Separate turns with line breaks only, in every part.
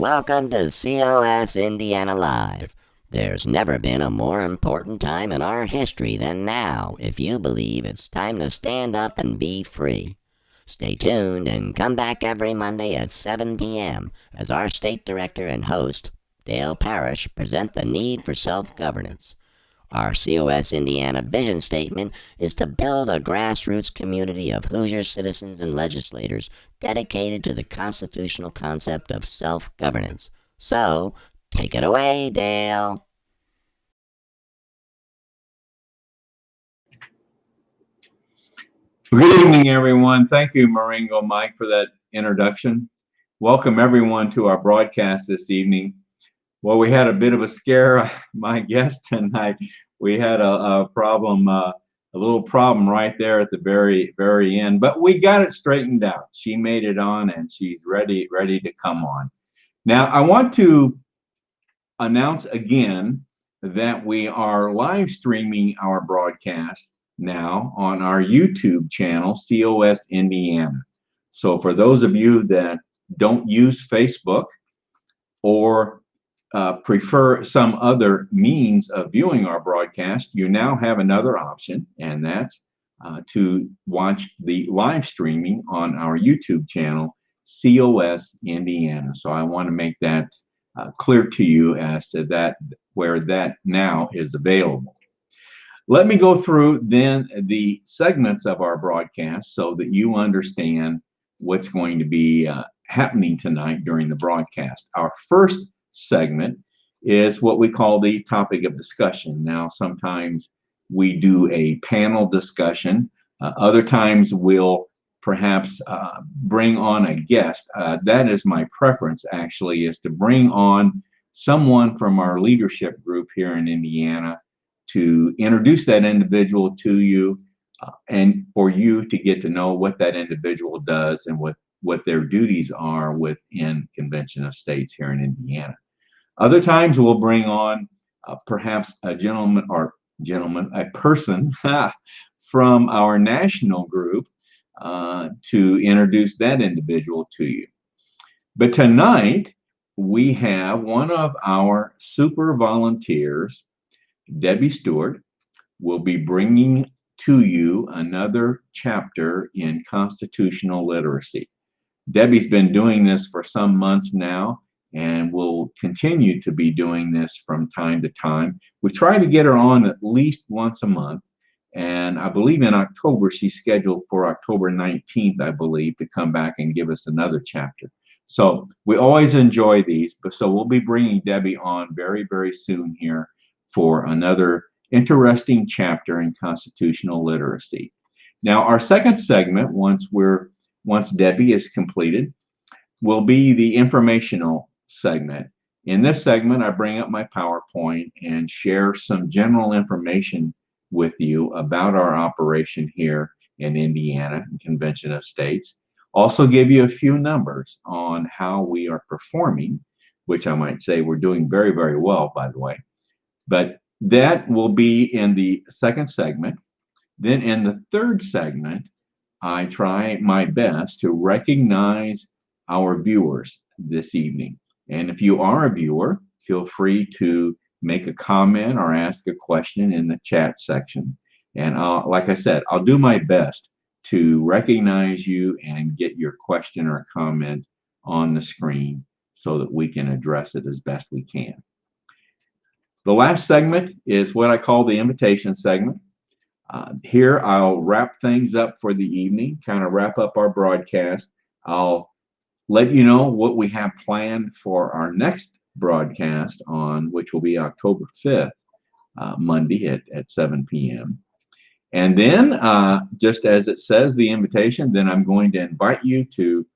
welcome to COS Indiana Live. There's never been a more important time in our history than now if you believe it's time to stand up and be free. Stay tuned and come back every Monday at 7 p.m. as our state director and host, Dale Parrish, present the need for self-governance. Our COS Indiana vision statement is to build a grassroots community of Hoosier citizens and legislators dedicated to the constitutional concept of self-governance. So, take it away, Dale.
Good evening, everyone. Thank you, Maringo Mike, for that introduction. Welcome, everyone, to our broadcast this evening. Well, we had a bit of a scare, my guest tonight. We had a problem, a little problem right there at the very end, but we got it straightened out. She made it on, and she's ready to come on. Now, I want to announce again that we are live streaming our broadcast now on our YouTube channel, COS Indiana. So for those of you that don't use Facebook or prefer some other means of viewing our broadcast, you now have another option, and that's to watch the live streaming on our YouTube channel, COS Indiana. So I want to make that clear to you as to that, where that now is available. Let me go through then the segments of our broadcast so that you understand what's going to be happening tonight during the broadcast. Our first segment is what we call the topic of discussion. Now, sometimes we do a panel discussion. Other times we'll perhaps bring on a guest. That is my preference, actually, is to bring on someone from our leadership group here in Indiana to introduce that individual to you and for you to get to know what that individual does and what their duties are within Convention of States here in Indiana. Other times we'll bring on perhaps a person from our national group to introduce that individual to you. But tonight we have one of our super volunteers, Debbie Stewart, will be bringing to you another chapter in constitutional literacy. Debbie's been doing this for some months now and will continue to be doing this from time to time. We try to get her on at least once a month, and I believe in October she's scheduled for October 19th, I believe, to come back and give us another chapter. So we always enjoy these, but so we'll be bringing Debbie on very soon here for another interesting chapter in constitutional literacy. Now, our second segment, once Debbie is completed, will be the informational segment. In this segment, I bring up my PowerPoint and share some general information with you about our operation here in Indiana, Convention of States. Also give you a few numbers on how we are performing, which I might say we're doing very well, by the way. But that will be in the second segment. Then in the third segment, I try my best to recognize our viewers this evening. And if you are a viewer, feel free to make a comment or ask a question in the chat section. And like I said, I'll do my best to recognize you and get your question or comment on the screen so that we can address it as best we can. The last segment is what I call the invitation segment. Here I'll wrap things up for the evening, kind of wrap up our broadcast. I'll let you know what we have planned for our next broadcast on, which will be October 5th, Monday at 7 p.m. And then, just as it says, the invitation, then I'm going to invite you to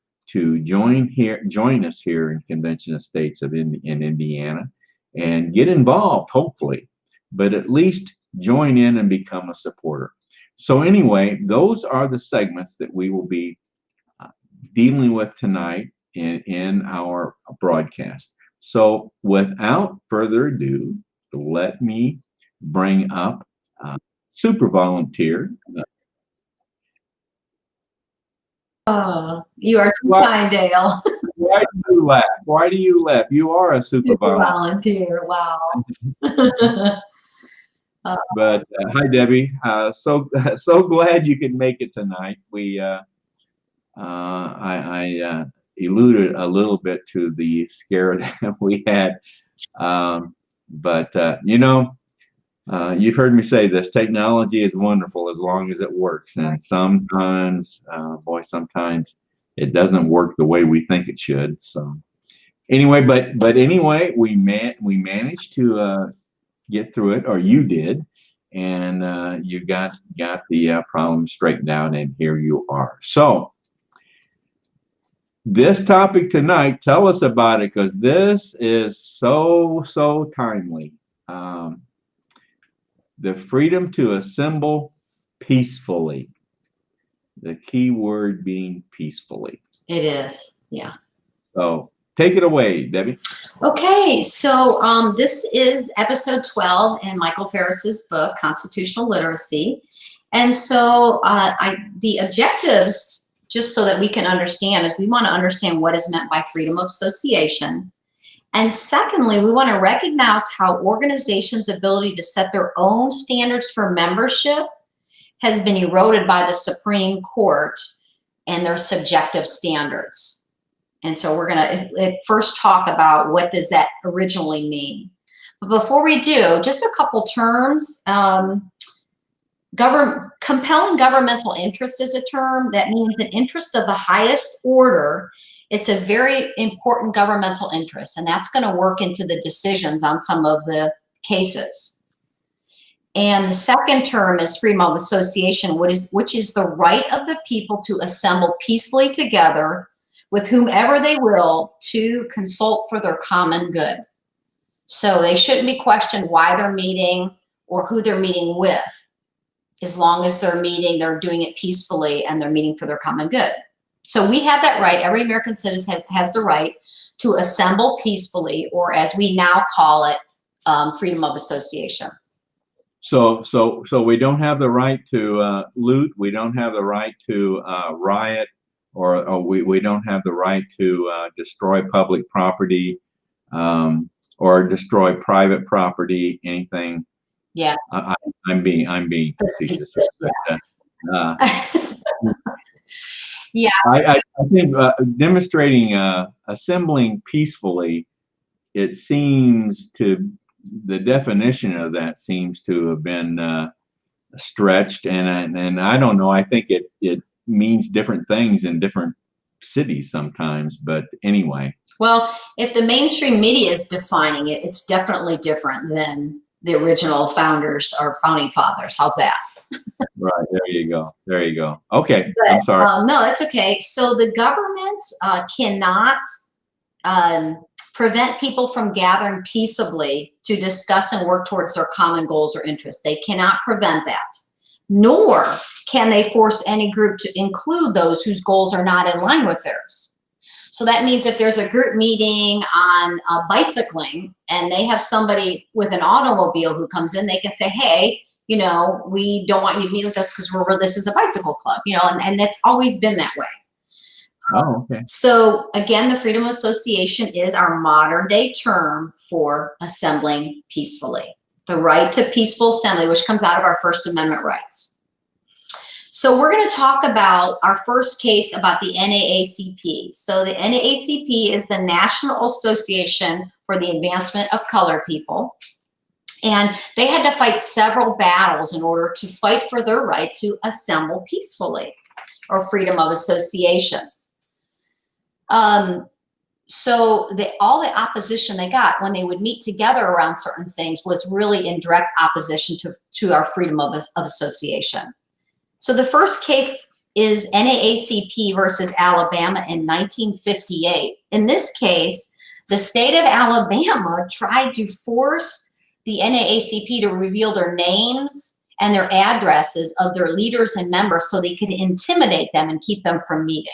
join us here in Convention of States in Indiana and get involved, hopefully, but at least join in and become a supporter. So anyway, those are the segments that we will be dealing with tonight in our broadcast. So without further ado, let me bring up super volunteer.
Oh, you are too kind, Dale.
Why you laugh? Why do you laugh? You are a super
Super
volunteer.
volunteer. Wow.
But hi, Debbie. So glad you could make it tonight. I alluded a little bit to the scare that we had, but you've heard me say this: technology is wonderful as long as it works, and sometimes, sometimes it doesn't work the way we think it should. So anyway, but anyway, we managed to get through it, or you did, and you got the problem straightened out, and here you are. So this topic tonight, tell us about it, because this is so timely. The freedom to assemble peacefully. The key word being peacefully.
It is, yeah.
So take it away, Debbie.
Okay, so this is episode 12 in Michael Ferris's book, Constitutional Literacy. And so the objectives, just so that we can understand, is we want to understand what is meant by freedom of association. And secondly, we want to recognize how organizations' ability to set their own standards for membership has been eroded by the Supreme Court and their subjective standards. And so we're going to first talk about what does that originally mean. But before we do, just a couple terms. Compelling governmental interest is a term that means an interest of the highest order. It's a very important governmental interest, and that's going to work into the decisions on some of the cases. And the second term is freedom of association, which is the right of the people to assemble peacefully together with whomever they will to consult for their common good. So they shouldn't be questioned why they're meeting or who they're meeting with. As long as they're doing it peacefully, and they're meeting for their common good. So we have that right. Every American citizen has the right to assemble peacefully, or as we now call it, freedom of association.
So we don't have the right to loot. We don't have the right to riot, or we don't have the right to destroy public property, or destroy private property. Anything.
Yeah.
I'm being facetious.
Yeah.
I think demonstrating assembling peacefully, it seems to, the definition of that seems to have been stretched, and I don't know. I think it means different things in different cities sometimes, but anyway.
Well, if the mainstream media is defining it, it's definitely different than the original founders or founding fathers. How's that?
Right, there you go. Okay, but, I'm sorry.
No, that's okay. So the government cannot prevent people from gathering peaceably to discuss and work towards their common goals or interests. They cannot prevent that. Nor can they force any group to include those whose goals are not in line with theirs. So that means if there's a group meeting on bicycling and they have somebody with an automobile who comes in, they can say, hey, we don't want you to meet with us because this is a bicycle club, and that's always been that way.
Oh, okay.
So again, the freedom of association is our modern day term for assembling peacefully. The right to peaceful assembly, which comes out of our First Amendment rights. So we're going to talk about our first case about the NAACP. So the NAACP is the National Association for the Advancement of Colored People. And they had to fight several battles in order to fight for their right to assemble peacefully, or freedom of association. So all the opposition they got when they would meet together around certain things was really in direct opposition to our freedom of association. So the first case is NAACP versus Alabama in 1958. In this case, the state of Alabama tried to force the NAACP to reveal their names and their addresses of their leaders and members so they could intimidate them and keep them from meeting.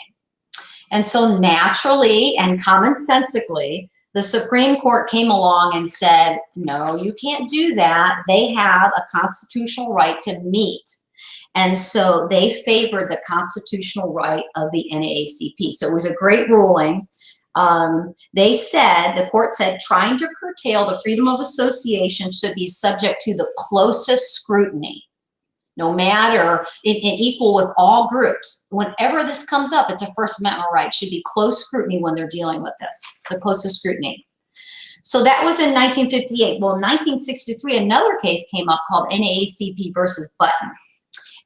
And so naturally and commonsensically, the Supreme Court came along and said, no, you can't do that. They have a constitutional right to meet. And so they favored the constitutional right of the NAACP. So it was a great ruling. They said, the court said, trying to curtail the freedom of association should be subject to the closest scrutiny, no matter, and equal with all groups. Whenever this comes up, it's a First Amendment right. It should be close scrutiny when they're dealing with this, the closest scrutiny. So that was in 1958. Well, in 1963, another case came up called NAACP versus Button.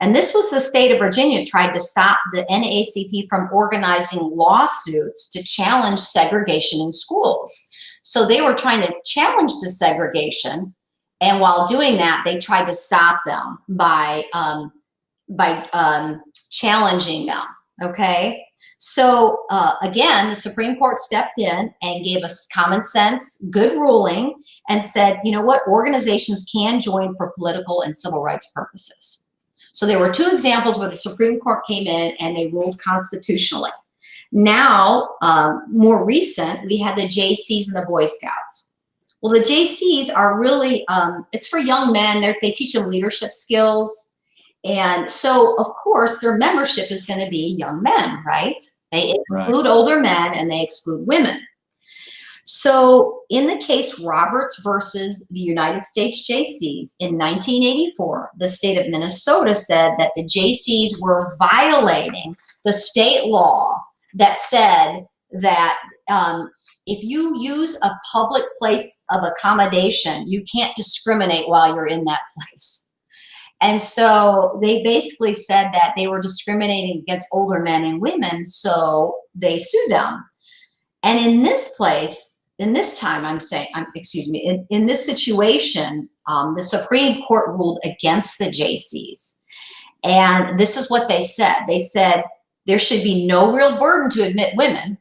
And this was the state of Virginia tried to stop the NAACP from organizing lawsuits to challenge segregation in schools. So they were trying to challenge the segregation, and while doing that, they tried to stop them by challenging them. Okay, so again, the Supreme Court stepped in and gave us common sense, good ruling, and said, you know what, organizations can join for political and civil rights purposes. So there were two examples where the Supreme Court came in and they ruled constitutionally. Now, more recent, we had the JCs and the Boy Scouts. Well, the JCs are really, it's for young men. They teach them leadership skills. And so, of course, their membership is going to be young men, right? They exclude older men and they exclude women. So in the case Roberts versus the United States JCs in 1984, the state of Minnesota said that the JCs were violating the state law that said that if you use a public place of accommodation, you can't discriminate while you're in that place. And so they basically said that they were discriminating against older men and women, so they sued them. And in this place, in this time, in this situation, the Supreme Court ruled against the JCs. And this is what they said. They said there should be no real burden to admit women.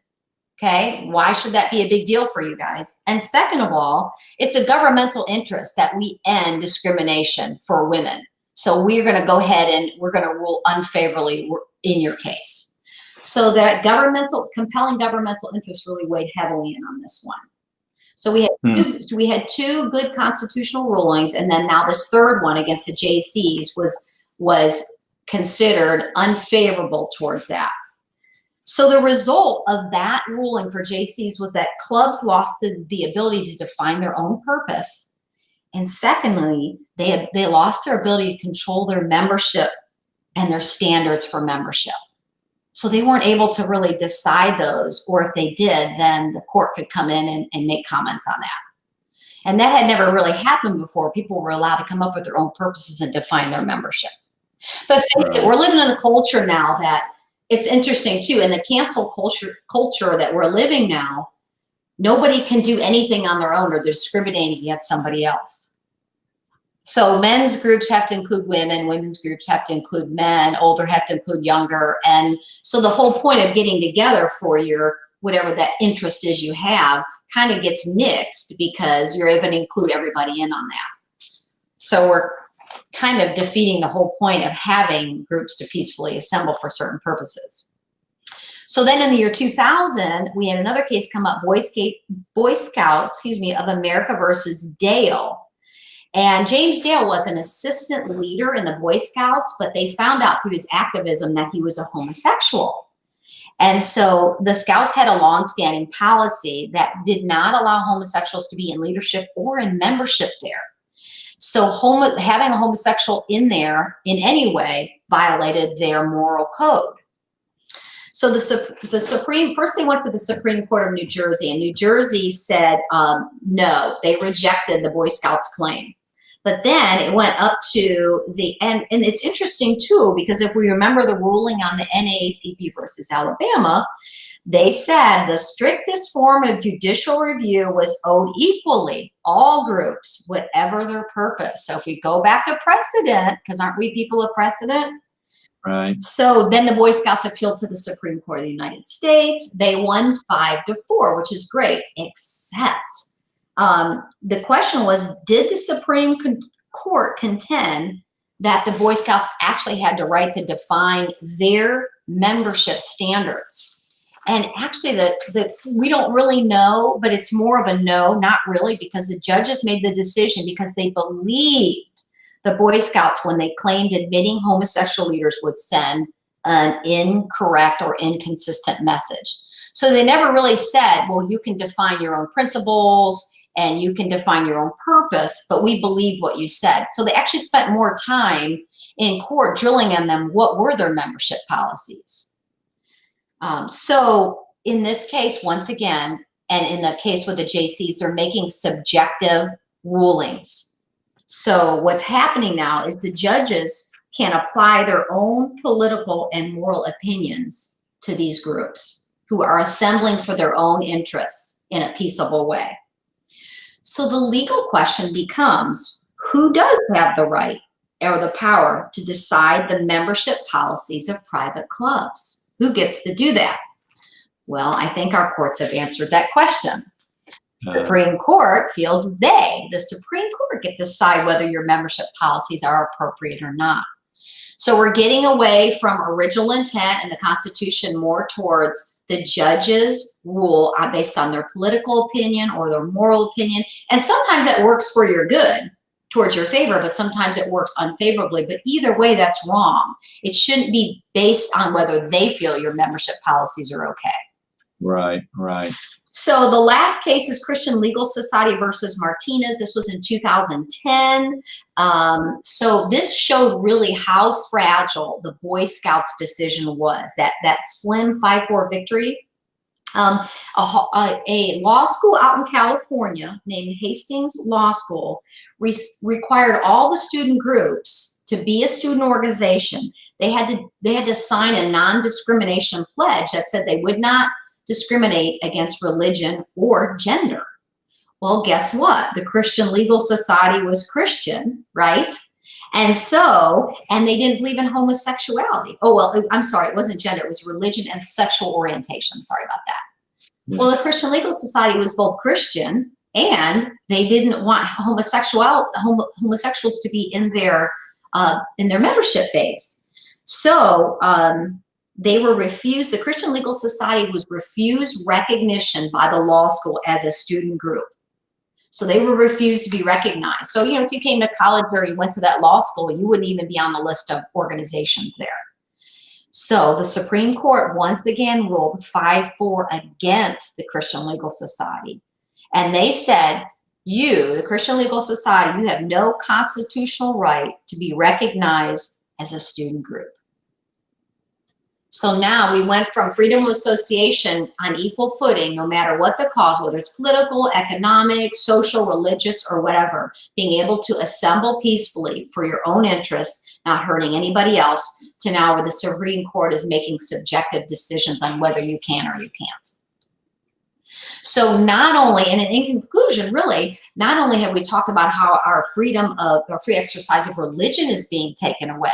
Okay, why should that be a big deal for you guys? And second of all, it's a governmental interest that we end discrimination for women. So we're going to go ahead and we're going to rule unfavorably in your case. So that compelling governmental interest really weighed heavily in on this one. So we had two good constitutional rulings, and then now this third one against the JCs was considered unfavorable towards that. So the result of that ruling for JCs was that clubs lost the ability to define their own purpose, and secondly, they lost their ability to control their membership and their standards for membership. So they weren't able to really decide those, or if they did, then the court could come in and make comments on that. And that had never really happened before. People were allowed to come up with their own purposes and define their membership. But face it, we're living in a culture now that it's interesting too. In the cancel culture that we're living now, nobody can do anything on their own or they're discriminating against somebody else. So men's groups have to include women, women's groups have to include men, older have to include younger. And so the whole point of getting together for your, whatever that interest is you have, kind of gets nixed because you're able to include everybody in on that. So we're kind of defeating the whole point of having groups to peacefully assemble for certain purposes. So then in the year 2000, we had another case come up, Boy Scouts, of America versus Dale. And James Dale was an assistant leader in the Boy Scouts, but they found out through his activism that he was a homosexual. And so the Scouts had a longstanding policy that did not allow homosexuals to be in leadership or in membership there. So having a homosexual in there in any way violated their moral code. So first they went to the Supreme Court of New Jersey, and New Jersey said no, they rejected the Boy Scouts claim. But then it went up to and it's interesting too, because if we remember the ruling on the NAACP versus Alabama, they said the strictest form of judicial review was owed equally, all groups, whatever their purpose. So if we go back to precedent, because aren't we people of precedent?
Right.
So then the Boy Scouts appealed to the Supreme Court of the United States. They won 5-4, which is great, except the question was, did the Supreme Court contend that the Boy Scouts actually had the right to define their membership standards? And actually, we don't really know, but it's more of a no, not really, because the judges made the decision because they believed the Boy Scouts, when they claimed admitting homosexual leaders would send an incorrect or inconsistent message. So they never really said, well, you can define your own principles and you can define your own purpose, but we believe what you said. So they actually spent more time in court drilling on them what were their membership policies. So in this case, once again, and in the case with the JCs, they're making subjective rulings. So what's happening now is the judges can apply their own political and moral opinions to these groups who are assembling for their own interests in a peaceable way. So the legal question becomes, who does have the right or the power to decide the membership policies of private clubs? Who gets to do that? Well, I think our courts have answered that question. The Supreme Court feels the Supreme Court, get to decide whether your membership policies are appropriate or not. So we're getting away from original intent and the Constitution more towards the judges rule based on their political opinion or their moral opinion. And sometimes it works for your good, towards your favor, but sometimes it works unfavorably. But either way, that's wrong. It shouldn't be based on whether they feel your membership policies are okay.
Right, right.
So the last case is Christian Legal Society versus Martinez. This was in 2010. So this showed really how fragile the Boy Scouts decision was, that slim 5-4 victory. A law school out in California named Hastings Law School required all the student groups to be a student organization. They had to sign a non-discrimination pledge that said they would not discriminate against religion or gender. Well, guess what? The Christian Legal Society was Christian, right? And they didn't believe in homosexuality. Oh, well, I'm sorry, it wasn't gender, it was religion and sexual orientation. Sorry about that. Yeah. Well, the Christian Legal Society was both Christian and they didn't want homosexuals to be in their membership base. So they were refused, the Christian Legal Society was refused recognition by the law school as a student group. So they were refused to be recognized. So, if you came to college or you went to that law school, you wouldn't even be on the list of organizations there. So the Supreme Court once again ruled 5-4 against the Christian Legal Society. And they said, you, the Christian Legal Society, you have no constitutional right to be recognized as a student group. So now we went from freedom of association on equal footing, no matter what the cause, whether it's political, economic, social, religious, or whatever, being able to assemble peacefully for your own interests, not hurting anybody else, to now where the Supreme Court is making subjective decisions on whether you can or you can't. So not only, and in conclusion, really, not only have we talked about how our freedom of, or free exercise of religion is being taken away,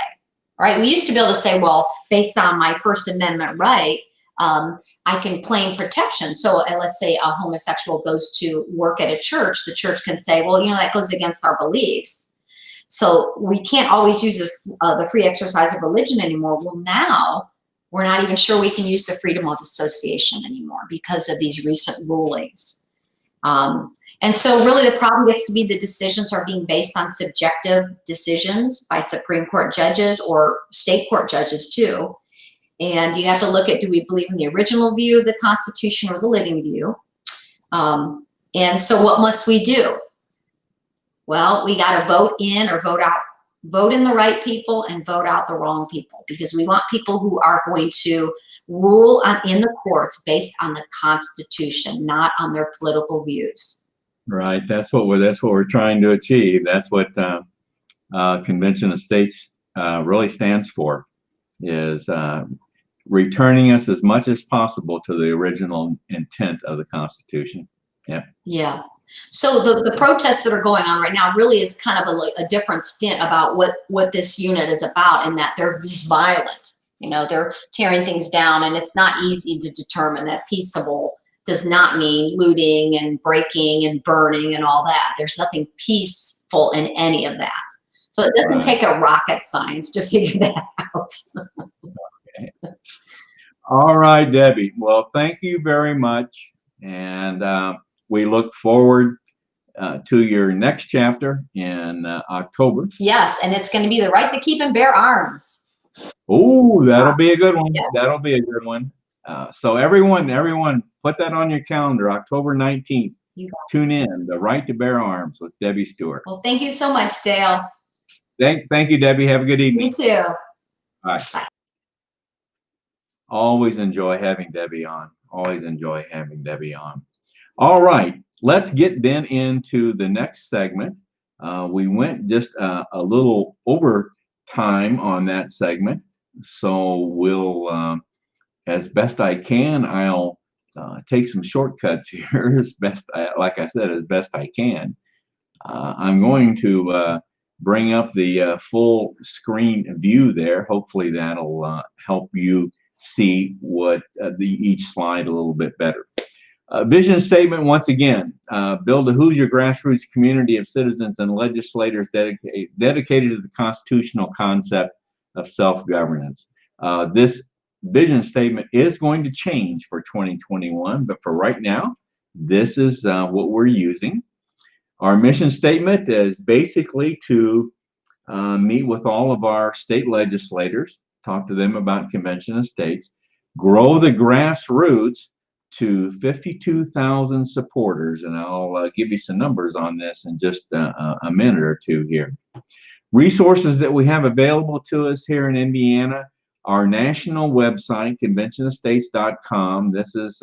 right? We used to be able to say, well, based on my First Amendment right, I can claim protection. So let's say a homosexual goes to work at a church, the church can say, well, that goes against our beliefs. So we can't always use the free exercise of religion anymore. Well, now we're not even sure we can use the freedom of association anymore because of these recent rulings. And so really the problem gets to be the decisions are being based on subjective decisions by Supreme Court judges or state court judges too. And you have to look at, do we believe in the original view of the Constitution or the living view? And so what must we do? Well, we got to vote in or vote out, vote in the right people and vote out the wrong people, because we want people who are going to rule in the courts based on the Constitution, not on their political views.
Right. That's what we're trying to achieve. That's what Convention of States really stands for, is returning us as much as possible to the original intent of the Constitution. Yeah.
Yeah. So the protests that are going on right now really is kind of a different stint about what this unit is about, in that they're just violent. They're tearing things down, and it's not easy to determine that peaceable does not mean looting and breaking and burning and all that. There's nothing peaceful in any of that. So it doesn't take a rocket science to figure that out.
Okay. All right, Debbie. Well, thank you very much. And we look forward to your next chapter in October.
Yes, and it's going to be the right to keep and bear arms.
Oh, that'll be a good one. Yeah. That'll be a good one. So everyone, put that on your calendar. October 19th. Tune in. The Right to Bear Arms with Debbie Stewart.
Well, thank you so much, Dale.
Thank you, Debbie. Have a good evening.
You too.
Bye. Always enjoy having Debbie on. Always enjoy having Debbie on. All right, let's get then into the next segment. We went just a little over time on that segment, so we'll, as best I can, I'll take some shortcuts here as best, like I said, as best I can. I'm going to bring up the full screen view there. Hopefully that'll help you see what each slide a little bit better. Vision statement, once again, build a Hoosier grassroots community of citizens and legislators dedicated to the constitutional concept of self-governance. This vision statement is going to change for 2021, but for right now, this is what we're using. Our mission statement is basically to meet with all of our state legislators, talk to them about Convention of States, grow the grassroots to 52,000 supporters, and I'll give you some numbers on this in just a minute or two here. Resources that we have available to us here in Indiana, our national website, conventionofstates.com. This is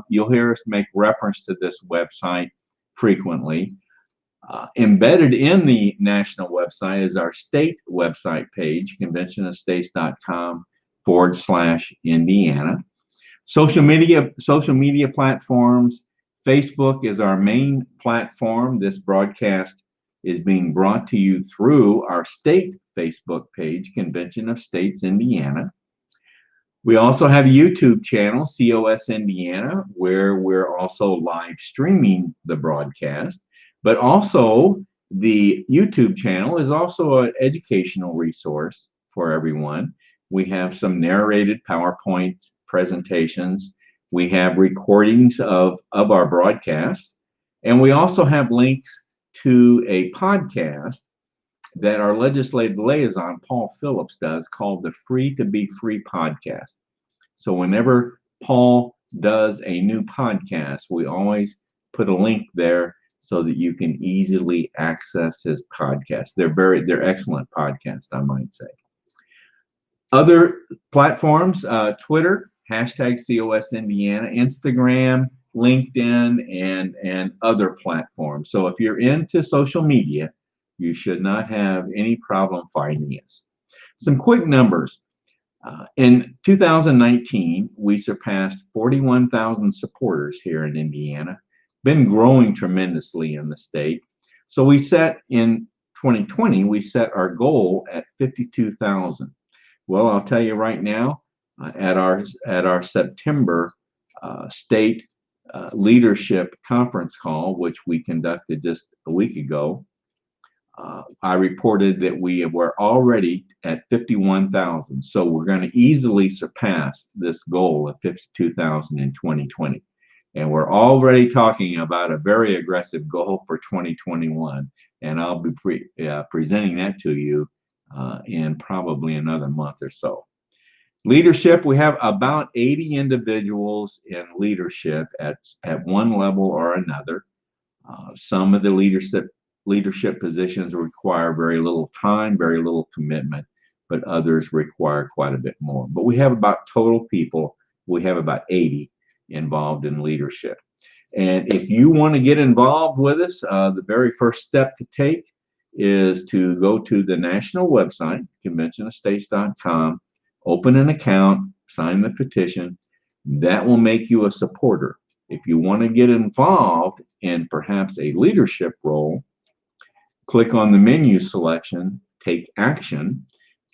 you'll hear us make reference to this website frequently. Embedded in the national website is our state website page, conventionofstates.com/Indiana. Social media platforms. Facebook is our main platform. This broadcast is being brought to you through our state Facebook page, Convention of States Indiana. We also have a YouTube channel, COS Indiana, where we're also live streaming the broadcast. But also, the YouTube channel is also an educational resource for everyone. We have some narrated PowerPoint presentations. We have recordings of our broadcasts. And we also have links to a podcast that our legislative liaison, Paul Phillips, does called the Free to Be Free podcast. So whenever Paul does a new podcast, we always put a link there so that you can easily access his podcast. They're excellent podcasts, I might say. Other platforms, Twitter, hashtag COS Indiana, Instagram, LinkedIn, and other platforms. So if you're into social media, you should not have any problem finding us. Some quick numbers. In 2019, we surpassed 41,000 supporters here in Indiana. Been growing tremendously in the state. So we set in 2020, we set our goal at 52,000. Well, I'll tell you right now, at our September state leadership conference call, which we conducted just a week ago, I reported that we were already at 51,000. So we're going to easily surpass this goal of 52,000 in 2020. And we're already talking about a very aggressive goal for 2021. And I'll be presenting that to you in probably another month or so. Leadership, we have about 80 individuals in leadership at one level or another. Some of the leadership positions require very little time, very little commitment, but others require quite a bit more. But we have about total people, we have about 80 involved in leadership. And if you want to get involved with us, the very first step to take is to go to the national website, conventionofstates.com, open an account, sign the petition. That will make you a supporter. If you want to get involved in perhaps a leadership role, click on the menu selection, take action,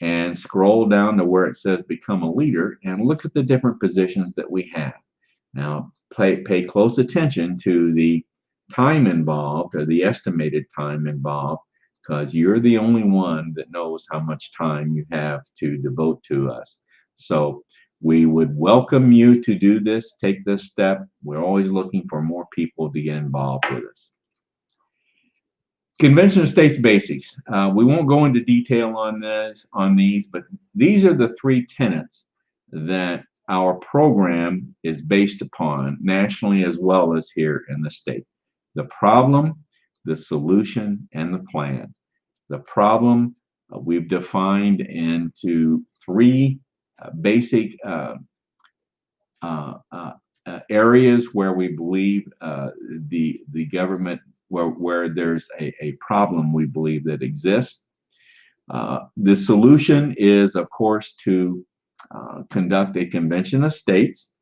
and scroll down to where it says become a leader and look at the different positions that we have. Now, pay close attention to the time involved or the estimated time involved, because you're the only one that knows how much time you have to devote to us. So we would welcome you to do this, take this step. We're always looking for more people to get involved with us. Convention of States basics. We won't go into detail on these, but these are the three tenets that our program is based upon nationally as well as here in the state. The problem, the solution, and the plan. The problem we've defined into three basic areas where we believe the government where there's a problem we believe that exists. The solution is, of course, to conduct a convention of states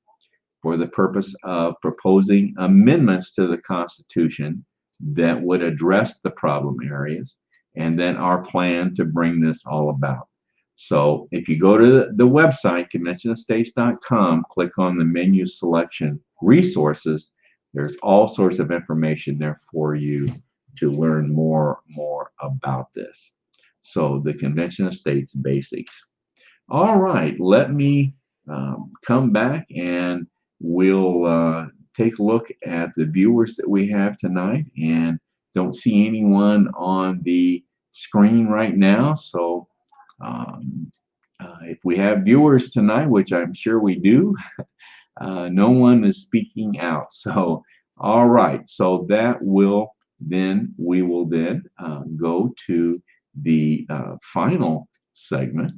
for the purpose of proposing amendments to the Constitution that would address the problem areas, and then our plan to bring this all about. So if you go to the website, conventionofstates.com, click on the menu selection resources, there's all sorts of information there for you to learn more about this. So the Convention of States basics. All right, let me come back and we'll take a look at the viewers that we have tonight, and don't see anyone on the screen right now. So if we have viewers tonight, which I'm sure we do, no one is speaking out. So, all right. So that will then, we will then go to the final segment,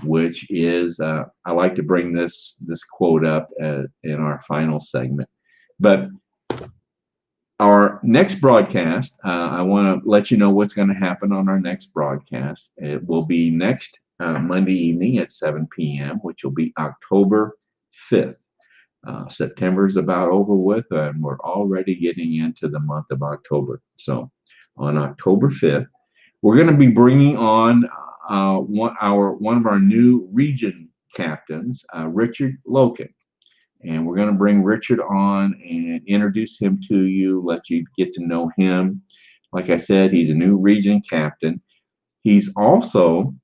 which is, I like to bring this quote up in our final segment. But our next broadcast, I want to let you know what's going to happen on our next broadcast. It will be next Monday evening at 7 p.m., which will be October 5th. September is about over with, and we're already getting into the month of October. So on October 5th, we're going to be bringing on one of our new region captains, Richard Loken. And we're going to bring Richard on and introduce him to you, let you get to know him. Like I said, he's a new region captain. He's also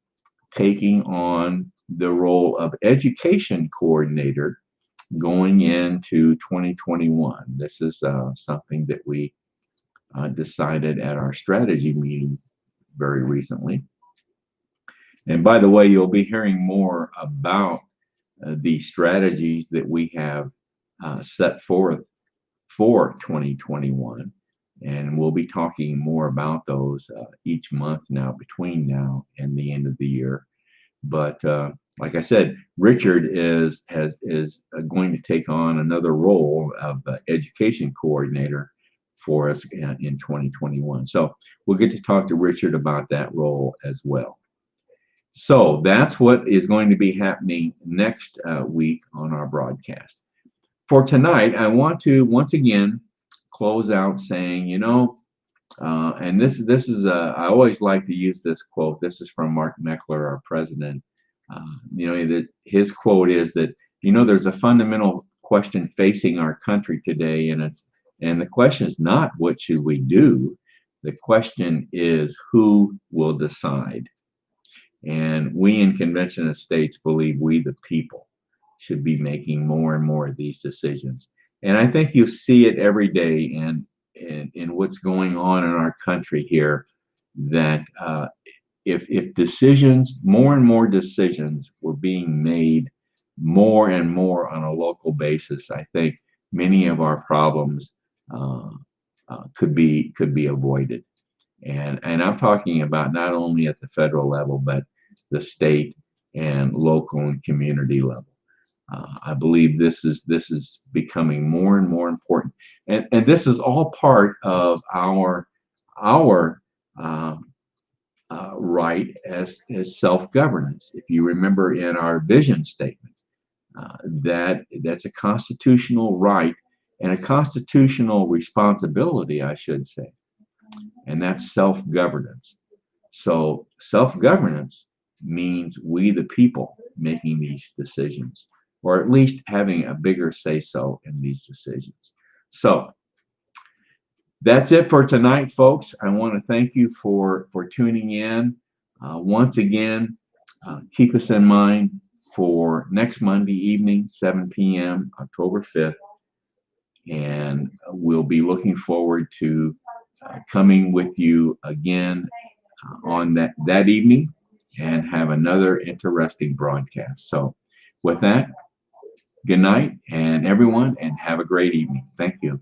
taking on the role of education coordinator going into 2021. This is something that we decided at our strategy meeting very recently. And by the way, you'll be hearing more about the strategies that we have set forth for 2021. And we'll be talking more about those each month now, between now and the end of the year. But like I said, Richard is going to take on another role of education coordinator for us in 2021. So we'll get to talk to Richard about that role as well. So that's what is going to be happening next week on our broadcast. For tonight, I want to once again close out saying, you know, and this is I always like to use this quote. This is from Mark Meckler, our president. You know, that his quote is that, you know, there's a fundamental question facing our country today, and the question is not what should we do. The question is who will decide. And we in Convention of States believe we, the people, should be making more and more of these decisions. And I think you see it every day in what's going on in our country here, that if decisions, more and more decisions were being made more and more on a local basis, I think many of our problems could be avoided. And I'm talking about not only at the federal level, but the state and local and community level. I believe this is becoming more and more important, and this is all part of our right as self-governance. If you remember in our vision statement, that's a constitutional right and a constitutional responsibility, I should say, and that's self-governance. So self-governance means we, the people, making these decisions, or at least having a bigger say-so in these decisions. So that's it for tonight, folks. I want to thank you for tuning in. Once again, keep us in mind for next Monday evening, 7 p.m., October 5th. And we'll be looking forward to coming with you again on that evening and have another interesting broadcast. So with that, Good night, and everyone, and have a great evening. Thank you.